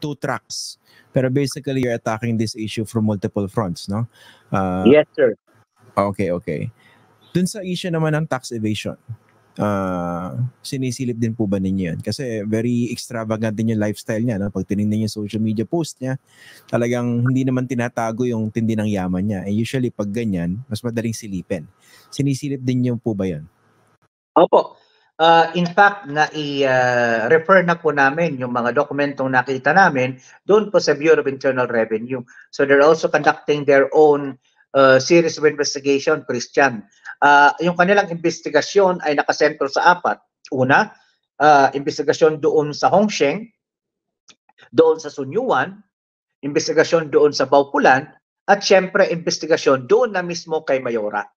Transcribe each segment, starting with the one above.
two tracks. Pero basically, you're attacking this issue from multiple fronts, no? Yes, sir. Okay. Dun sa issue naman ng tax evasion, sinisilip din po ba ninyo yan? Kasi very extravagant din yung lifestyle niya. No? Pag tinignan yung social media post niya, talagang hindi naman tinatago yung tindi ng yaman niya. And usually, pag ganyan, mas madaling silipin. Sinisilip din niyo po ba yan? Opo. In fact, refer na po namin yung mga dokumentong nakita namin doon po sa Bureau of Internal Revenue. So they're also conducting their own series of investigation, Christian. Yung kanilang investigasyon ay nakasentro sa apat. Una, investigasyon doon sa Hongsheng, doon sa Sunyuan, investigasyon doon sa Baupulan, at syempre investigasyon doon na mismo kay Mayora.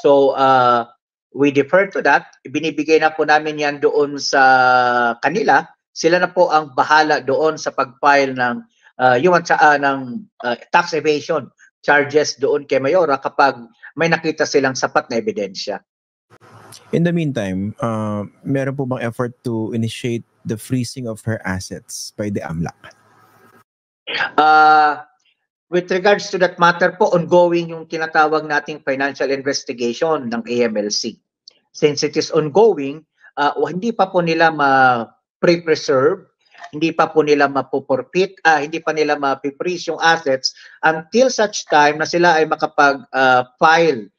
So, we defer to that. Binibigay na po namin yan doon sa kanila. Sila na po ang bahala doon sa pag-file ng tax evasion charges doon kay Mayora kapag may nakita silang sapat na ebidensya. In the meantime, meron po bang effort to initiate the freezing of her assets by the AMLAC? With regards to that matter po, ongoing yung tinatawag nating financial investigation ng AMLC. Since it is ongoing, hindi pa po nila ma-pre-preserve, hindi pa po nila mapupurpit, hindi pa nila ma-freeze yung assets until such time na sila ay makapag-file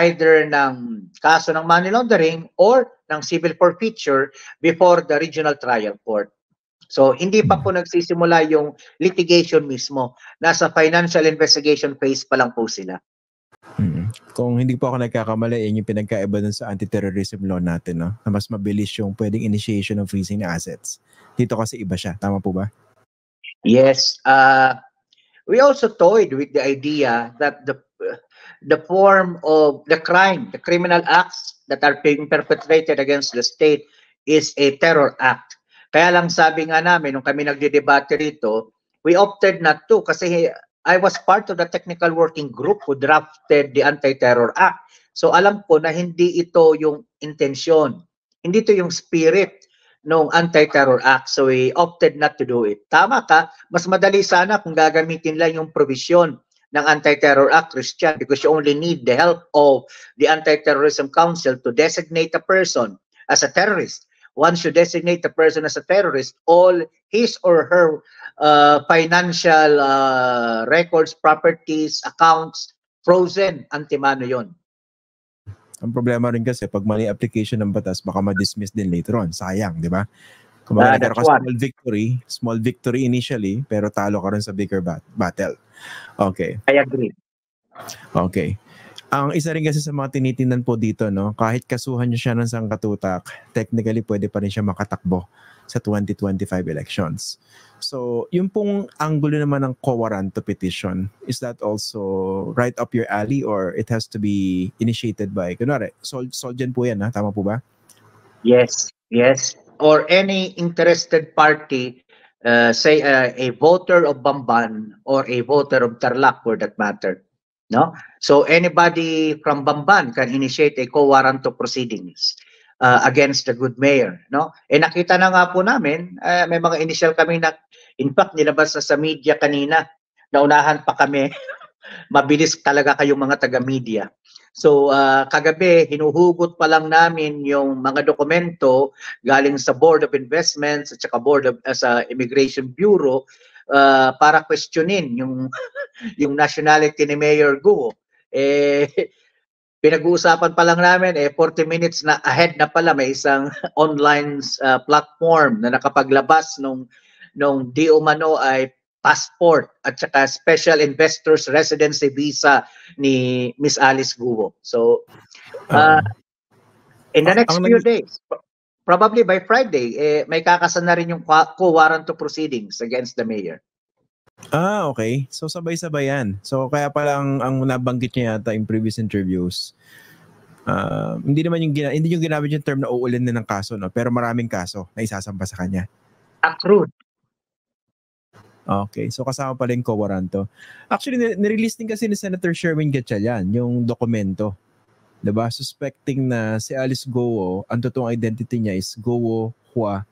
either ng kaso ng money laundering or ng civil forfeiture before the regional trial court. So, hindi pa po nagsisimula yung litigation mismo. Nasa financial investigation phase pa lang po sila. Kung hindi po ako nagkakamali, yun yung pinagkaiba dun sa anti-terrorism law natin, no? Na mas mabilis yung pwedeng initiation of freezing na assets. Dito kasi iba siya. Tama po ba? Yes. We also toyed with the idea that the form of the crime, the criminal acts that are being perpetrated against the state is a terror act. Kaya lang sabi nga namin, nung kami nagdidebate rito, we opted not to kasi I was part of the technical working group who drafted the Anti-Terror Act. So alam ko na hindi ito yung intensyon, hindi ito yung spirit ng Anti-Terror Act. So we opted not to do it. Tama ka, mas madali sana kung gagamitin lang yung provision ng Anti-Terror Act, Christian, because you only need the help of the Anti-Terrorism Council to designate a person as a terrorist. Once you designate a person as a terrorist, all his or her financial records, properties, accounts, frozen, antimano yon. Ang problema rin kasi, pag mali application ng batas, baka ma-dismiss din later on. Sayang, di ba? Kung nagkaroon ka small victory initially, pero talo ka rin sa bigger battle. Okay. I agree. Okay. Ang isa rin kasi sa mga tinitingnan po dito, no, kahit kasuhan niyo siya ng sangkatutak, technically pwede pa rin siya makatakbo sa 2025 elections. So, yung pong angulo naman ng quo warranto petition, is that also right up your alley or it has to be initiated by, kunwari, Solgen po yan, ha? Tama po ba? Yes. Or any interested party, say a voter of Bamban or a voter of Tarlac for that matter. No? So anybody from Bamban can initiate a quo warranto proceedings against the good mayor. No? Nakita na nga po namin, may mga initial kami na, in fact, nilabas na sa media kanina, naunahan pa kami, mabilis talaga kayong mga taga-media. So kagabi, hinuhugot pa lang namin yung mga dokumento galing sa Board of Investments at saka sa Immigration Bureau para questionin yung nationality ni Mayor Guo. Pinag-uusapan pa lang namin, 40 minutes na ahead na pala may isang online platform na nakapaglabas nung di umano ay passport at saka special investors residency visa ni Miss Alice Guo. So, in the next few days, probably by Friday, may kakasan na rin yung quo warranto proceedings against the mayor. Okay. So sabay-sabay yan. So kaya pala ang nabanggit niya yata in previous interviews, hindi yung ginamit yung term na uulin na ng kaso, no? Pero maraming kaso na isasampa sa kanya. Accrued. Okay. So kasama pala yung quo warranto. Actually, nirelease din kasi ni Senator Sherwin Gatchalian yung dokumento. Diba? Suspecting na si Alice Guo, ang totoong identity niya is Guo Hua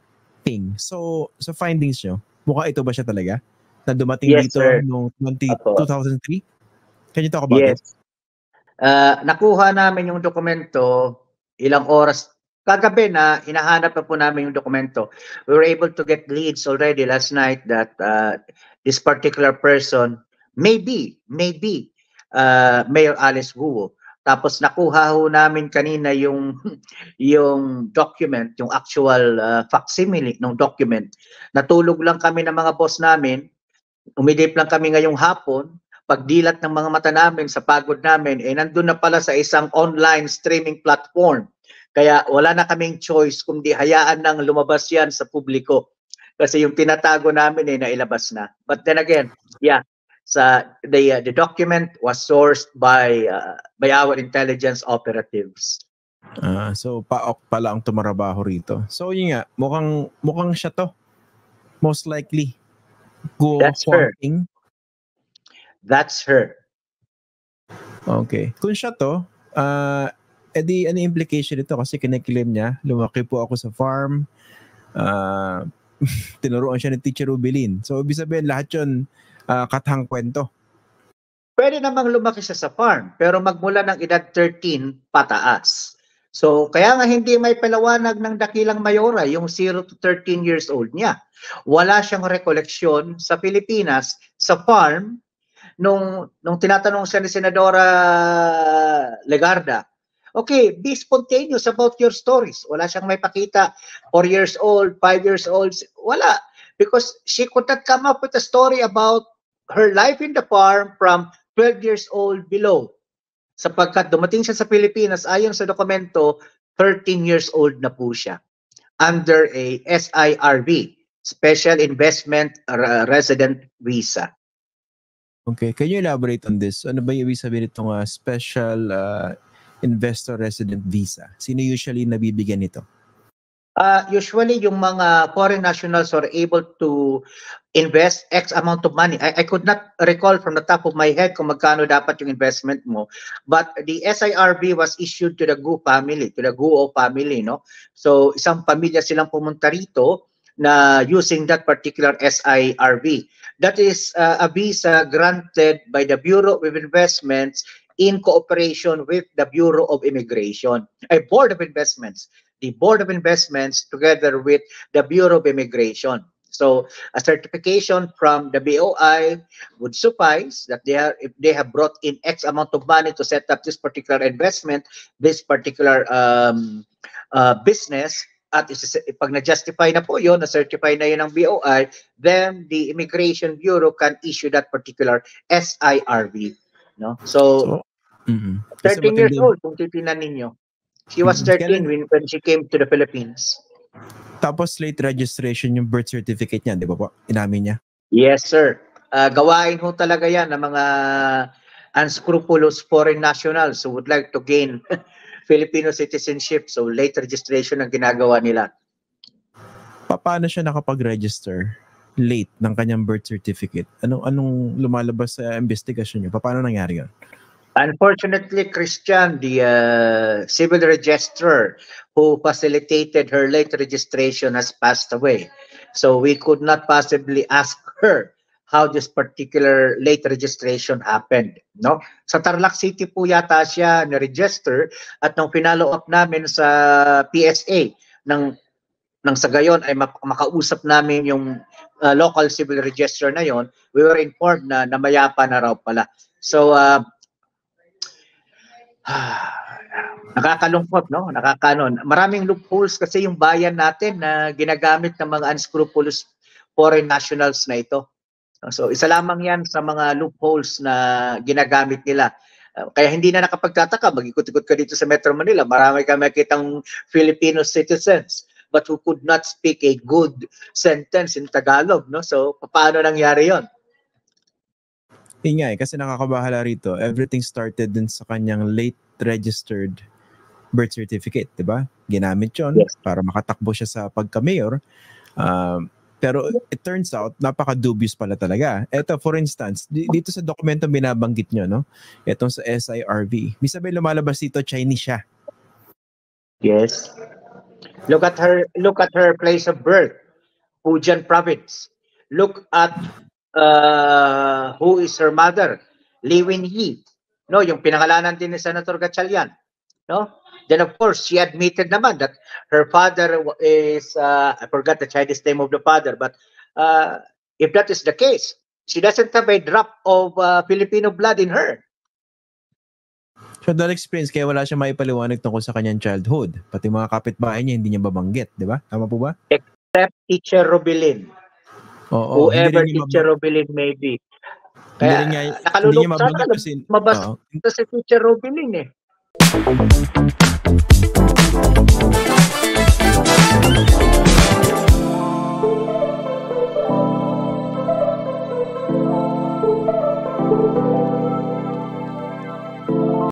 Ping. So, sa findings nyo, Mukha ito ba siya talaga? Na dumating Yes, dito sir. noong Opo. 2003? Can you talk about it? Yes. Nakuha namin yung dokumento ilang oras kagabi na hinahanap na po namin yung dokumento. We were able to get leads already last night that this particular person maybe Mayor Alice Guo. Tapos nakuha ho namin kanina yung yung document, yung actual facsimile ng document. Natulog lang kami ng mga boss namin. Umidip lang kami ngayong hapon, pagdilat ng mga mata namin sa pagod namin, nandun na pala sa isang online streaming platform. Kaya wala na kaming choice kundi hayaan nang lumabas yan sa publiko. Kasi yung tinatago namin nailabas na. But then again, yeah, the document was sourced by our intelligence operatives. So PAOK pala ang tumarabaho rito. So yun nga, mukhang siya to. Most likely. That's her. That's her. Okay. Kung siya to, edi ano implication nito? Kasi kiniklaim niya, lumaki po ako sa farm, tinuruan siya ni Teacher Rubilin. So ibig sabihin lahat yun katang kwento. Pwede namang lumaki siya sa farm, pero magmula ng edad 13 pataas. So kaya nga hindi may palawanag ng dakilang mayora yung 0 to 13 years old niya. Wala siyang rekoleksyon sa Pilipinas sa farm nung tinatanong siya ni Senadora Legarda. Okay, be spontaneous about your stories. Wala siyang may pakita. 4 years old, 5 years old, wala. Because she could not come up with a story about her life in the farm from 12 years old below. Sapagkat dumating siya sa Pilipinas, ayon sa dokumento, 13 years old na po siya. Under a SIRV, Special Investment Resident Visa. Okay, can you elaborate on this? Ano ba yung ibig sabihin itong Special Investor Resident Visa? Sino usually nabibigyan nito? Usually, yung mga foreign nationals are able to invest X amount of money. I could not recall from the top of my head kung magkano dapat yung investment mo. But the SIRV was issued to the Guo family, to the Guo family, no? So, isang pamilya silang pumunta rito na using that particular SIRV. That is a visa granted by the Bureau of Investments in cooperation with the Bureau of Immigration, a Board of Investments. The Board of Investments together with the Bureau of Immigration. So a certification from the BOI would suffice that if they have brought in X amount of money to set up this particular investment, this particular business, at pag na-justify na po yun, na-certify na yun ng BOI, then the Immigration Bureau can issue that particular SIRV. No? So 13 years old, kung titinan ninyo. She was 13 when she came to the Philippines. Tapos late registration yung birth certificate niya, di ba po? Inamin niya? Yes, sir. Gawain ho talaga yan ng mga unscrupulous foreign nationals who would like to gain Filipino citizenship. So late registration ang ginagawa nila. Paano siya nakapag-register late ng kanyang birth certificate? Anong lumalabas sa investigasyon niyo? Paano nangyari yun? Unfortunately, Christian, the civil registrar who facilitated her late registration has passed away. So we could not possibly ask her how this particular late registration happened. No? Sa Tarlac City po yata siya na-register at nung pinalo up namin sa PSA nang sa gayon ay makausap namin yung local civil registrar na yon, we were informed na namayapa na raw pala. So nakakalungkot, no? Maraming loopholes kasi yung bayan natin na ginagamit ng mga unscrupulous foreign nationals na ito. So isa lamang yan sa mga loopholes na ginagamit nila. Kaya hindi na nakapagtataka, mag-ikot-ikot ka dito sa Metro Manila, marami ka makitang Filipino citizens but who could not speak a good sentence in Tagalog, no? So paano nangyari yon? Kasi nakakabahala rito. Everything started din sa kanyang late registered birth certificate, di ba? Ginamit yun para makatakbo siya sa pagka-mayor. Pero it turns out, napaka-dubious pala talaga. Ito, for instance, dito sa dokumento binabanggit nyo, no? Itong sa SIRV. May sabi lumalabas dito, Chinese siya. Yes. Look at her place of birth, Fujian province. look at who is her mother, Lee Wen-hee. No, yung pinangalanan din ni Senator Gatchalian. No? Then of course, she admitted naman that her father is, I forgot the Chinese name of the father, but if that is the case, she doesn't have a drop of Filipino blood in her. So that experience, kaya wala siya maipaliwanag tungkol sa kanyang childhood. Pati mga kapitbahay niya, hindi niya babanggit, di ba? Tama po ba? Except Teacher Robilin. Oo, Whoever Teacher Robilin may be. Kaya nakalulok sana, mabasa si Teacher Robilin eh.